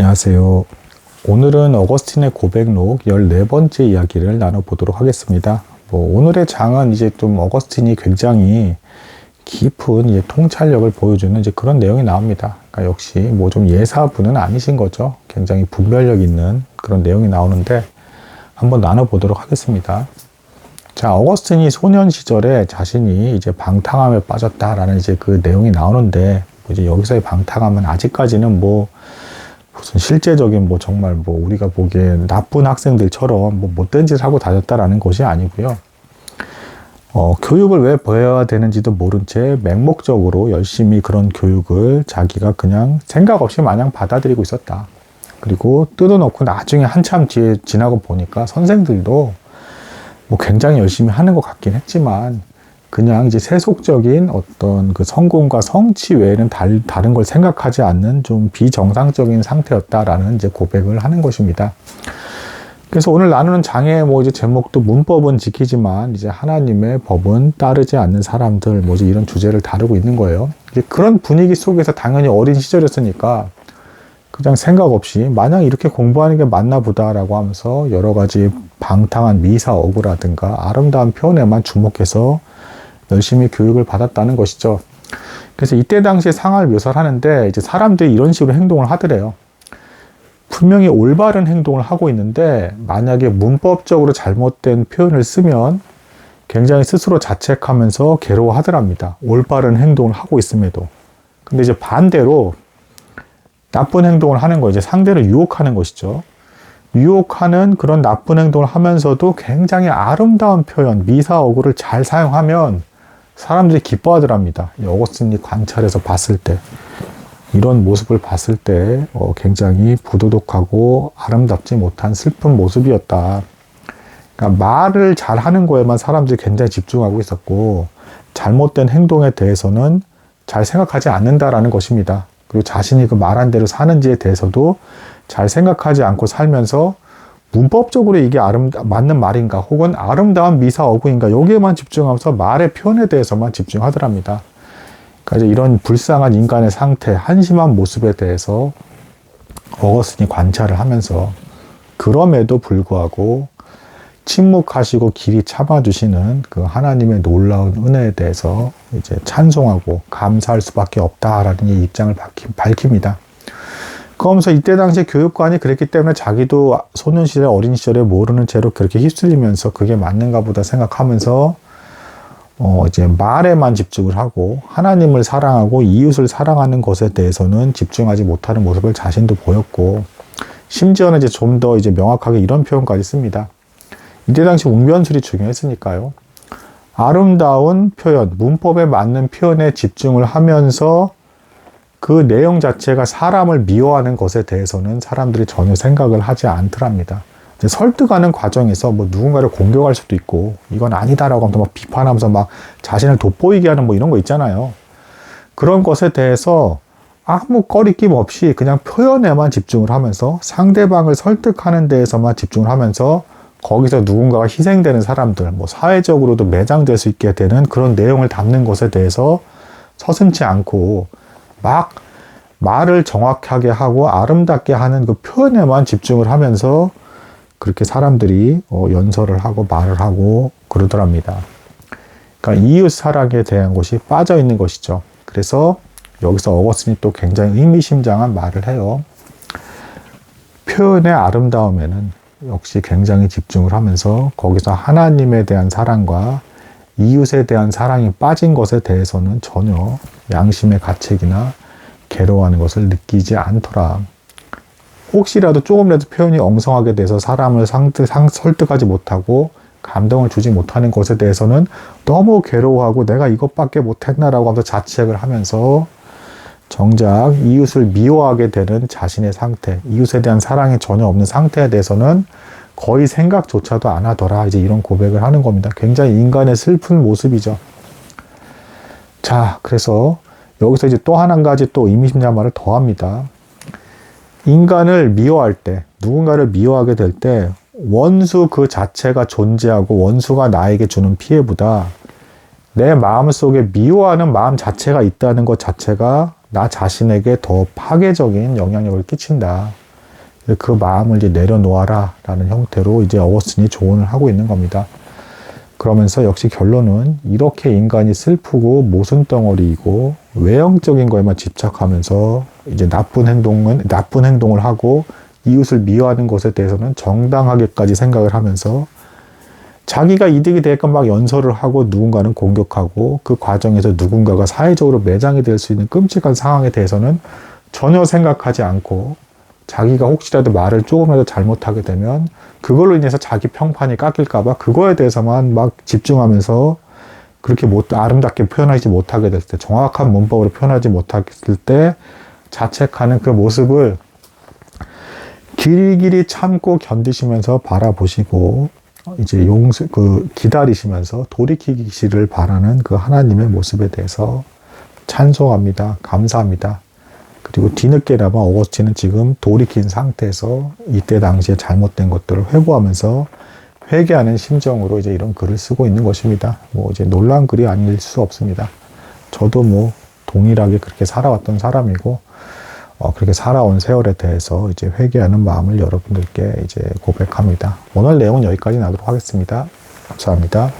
안녕하세요. 오늘은 어거스틴의 고백록 14번째 이야기를 나눠보도록 하겠습니다. 오늘의 장은 이제 좀 어거스틴이 굉장히 깊은 이제 통찰력을 보여주는 이제 그런 내용이 나옵니다. 그러니까 역시 좀 예사분은 아니신 거죠. 굉장히 분별력 있는 그런 내용이 나오는데 한번 나눠보도록 하겠습니다. 자, 어거스틴이 소년 시절에 자신이 이제 방탕함에 빠졌다라는 이제 그 내용이 나오는데 이제 여기서의 방탕함은 아직까지는 무슨 실제적인 정말 우리가 보기에 나쁜 학생들처럼 못된 짓을 하고 다녔다라는 것이 아니고요. 교육을 왜 배워야 되는지도 모른 채 맹목적으로 열심히 그런 교육을 자기가 그냥 생각 없이 마냥 받아들이고 있었다. 그리고 뜯어놓고 나중에 한참 뒤에 지나고 보니까 선생들도 굉장히 열심히 하는 것 같긴 했지만 그냥 이제 세속적인 어떤 그 성공과 성취 외에는 다른 걸 생각하지 않는 좀 비정상적인 상태였다라는 이제 고백을 하는 것입니다. 그래서 오늘 나누는 장의 이제 제목도 문법은 지키지만 이제 하나님의 법은 따르지 않는 사람들 이제 이런 주제를 다루고 있는 거예요. 이제 그런 분위기 속에서 당연히 어린 시절이었으니까 그냥 생각 없이 마냥 이렇게 공부하는 게 맞나 보다라고 하면서 여러 가지 방탕한 미사어구라든가 아름다운 표현에만 주목해서 열심히 교육을 받았다는 것이죠. 그래서 이때 당시에 상황을 묘사를 하는데 이제 사람들이 이런 식으로 행동을 하더래요. 분명히 올바른 행동을 하고 있는데 만약에 문법적으로 잘못된 표현을 쓰면 굉장히 스스로 자책하면서 괴로워하더랍니다. 올바른 행동을 하고 있음에도. 근데 이제 반대로 나쁜 행동을 하는 거, 이제 상대를 유혹하는 것이죠. 유혹하는 그런 나쁜 행동을 하면서도 굉장히 아름다운 표현, 미사어구를 잘 사용하면 사람들이 기뻐하더랍니다. 어거스틴이 관찰해서 봤을 때, 이런 모습을 봤을 때 굉장히 부도덕하고 아름답지 못한 슬픈 모습이었다. 그러니까 말을 잘 하는 거에만 사람들이 굉장히 집중하고 있었고 잘못된 행동에 대해서는 잘 생각하지 않는다라는 것입니다. 그리고 자신이 그 말한 대로 사는지에 대해서도 잘 생각하지 않고 살면서 문법적으로 이게 맞는 말인가 혹은 아름다운 미사어구인가 여기에만 집중하면서 말의 표현에 대해서만 집중하더랍니다. 그러니까 이제 이런 불쌍한 인간의 상태, 한심한 모습에 대해서 어거스틴이 관찰을 하면서 그럼에도 불구하고 침묵하시고 길이 참아주시는 그 하나님의 놀라운 은혜에 대해서 이제 찬송하고 감사할 수밖에 없다라는 입장을 밝힙니다. 그러면서 이때 당시 교육관이 그랬기 때문에 자기도 소년 시절에 어린 시절에 모르는 채로 그렇게 휩쓸리면서 그게 맞는가 보다 생각하면서 이제 말에만 집중을 하고 하나님을 사랑하고 이웃을 사랑하는 것에 대해서는 집중하지 못하는 모습을 자신도 보였고 심지어는 이제 좀 더 이제 명확하게 이런 표현까지 씁니다. 이때 당시 웅변술이 중요했으니까요. 아름다운 표현, 문법에 맞는 표현에 집중을 하면서 그 내용 자체가 사람을 미워하는 것에 대해서는 사람들이 전혀 생각을 하지 않더랍니다. 이제 설득하는 과정에서 누군가를 공격할 수도 있고 이건 아니다라고 하면서 비판하면서 자신을 돋보이게 하는 이런 거 있잖아요. 그런 것에 대해서 아무 꺼리낌 없이 그냥 표현에만 집중을 하면서 상대방을 설득하는 데에서만 집중을 하면서 거기서 누군가가 희생되는 사람들, 사회적으로도 매장될 수 있게 되는 그런 내용을 담는 것에 대해서 서슴지 않고 말을 정확하게 하고 아름답게 하는 그 표현에만 집중을 하면서 그렇게 사람들이 연설을 하고 말을 하고 그러더랍니다. 그러니까 이웃 사랑에 대한 것이 빠져 있는 것이죠. 그래서 여기서 어거스틴이 또 굉장히 의미심장한 말을 해요. 표현의 아름다움에는 역시 굉장히 집중을 하면서 거기서 하나님에 대한 사랑과 이웃에 대한 사랑이 빠진 것에 대해서는 전혀 양심의 가책이나 괴로워하는 것을 느끼지 않더라. 혹시라도 조금이라도 표현이 엉성하게 돼서 사람을 설득하지 못하고 감동을 주지 못하는 것에 대해서는 너무 괴로워하고 내가 이것밖에 못했나라고 하면서 자책을 하면서 정작 이웃을 미워하게 되는 자신의 상태, 이웃에 대한 사랑이 전혀 없는 상태에 대해서는 거의 생각조차도 안 하더라. 이제 이런 고백을 하는 겁니다. 굉장히 인간의 슬픈 모습이죠. 자, 그래서 여기서 이제 또 한 가지 또 의미심장한 말을 더 합니다. 인간을 미워할 때, 누군가를 미워하게 될 때 원수 그 자체가 존재하고 원수가 나에게 주는 피해보다 내 마음속에 미워하는 마음 자체가 있다는 것 자체가 나 자신에게 더 파괴적인 영향력을 끼친다. 그 마음을 이제 내려놓아라 라는 형태로 이제 어거스틴이 조언을 하고 있는 겁니다. 그러면서 역시 결론은 이렇게 인간이 슬프고 모순덩어리이고 외형적인 거에만 집착하면서 이제 나쁜 행동을 하고 이웃을 미워하는 것에 대해서는 정당하게까지 생각을 하면서 자기가 이득이 되게끔 막 연설을 하고 누군가는 공격하고 그 과정에서 누군가가 사회적으로 매장이 될 수 있는 끔찍한 상황에 대해서는 전혀 생각하지 않고 자기가 혹시라도 말을 조금이라도 잘못하게 되면 그걸로 인해서 자기 평판이 깎일까봐 그거에 대해서만 막 집중하면서 그렇게 아름답게 표현하지 못하게 됐을 때, 정확한 문법으로 표현하지 못했을 때 자책하는 그 모습을 길이길이 참고 견디시면서 바라보시고 이제 기다리시면서 돌이키기를 바라는 그 하나님의 모습에 대해서 찬송합니다. 감사합니다. 그리고 뒤늦게나마 어거스틴은 지금 돌이킨 상태에서 이때 당시에 잘못된 것들을 회고하면서 회개하는 심정으로 이제 이런 글을 쓰고 있는 것입니다. 뭐 이제 놀라운 글이 아닐 수 없습니다. 저도 뭐 동일하게 그렇게 살아왔던 사람이고, 그렇게 살아온 세월에 대해서 이제 회개하는 마음을 여러분들께 이제 고백합니다. 오늘 내용은 여기까지 나도록 하겠습니다. 감사합니다.